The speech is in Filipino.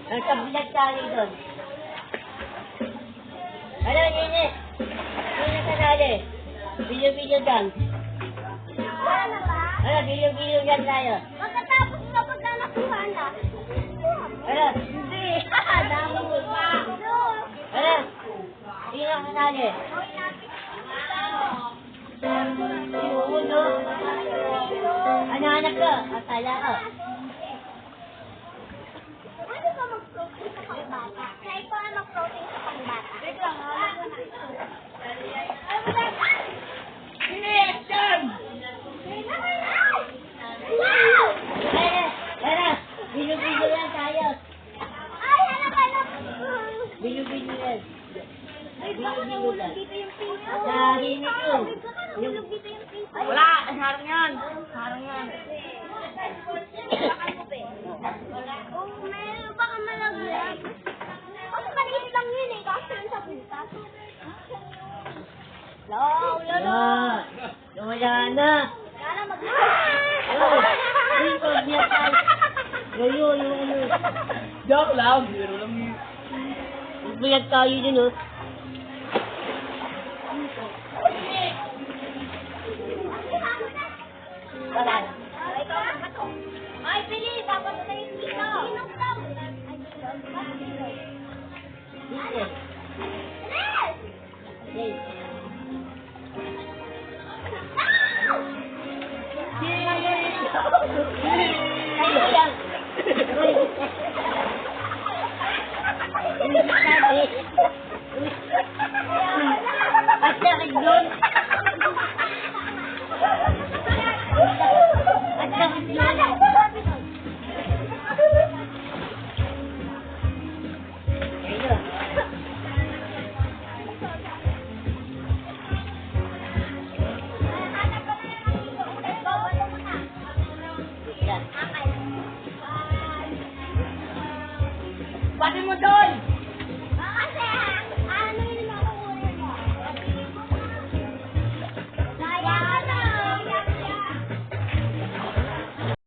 Nagkabilag tayo doon. Ano, Nini? Nini ka nali? Bilyo-bilyo dyan. Ano, bilyo-bilyo dyan tayo. Pagkatapos na pagkanakuha na. Ano? Hindi. Dami mo pa. Ano? Sino ka nali? Iuun, no? Ano anak ko? Akala ko. Pwede ka mag-protein sa pangbata? Try ko na mag-protein sa pangbata. Wait lang, wow! Tara! Bilo-bilo lang tayo. Ay, hanap. Bilo-bilo yan. Ay, baka nahulog dito yung piso. Narinig ko. Nahulog dito yung piso. Wala! Harang yan! Harang yan. Oh, meron baka malaglag. Kasi maliit lang yun eh. Kasi yun sa butas. Lolo! Wala na. Kala mag- Dito, diyan tayo. Ngayon, yung ano. Joke lang. Biro lang yun. Magbayag tayo dun, oh. Wala na. Ay, bilis! Dapat na yung dito! Dito. Bilis! Dito.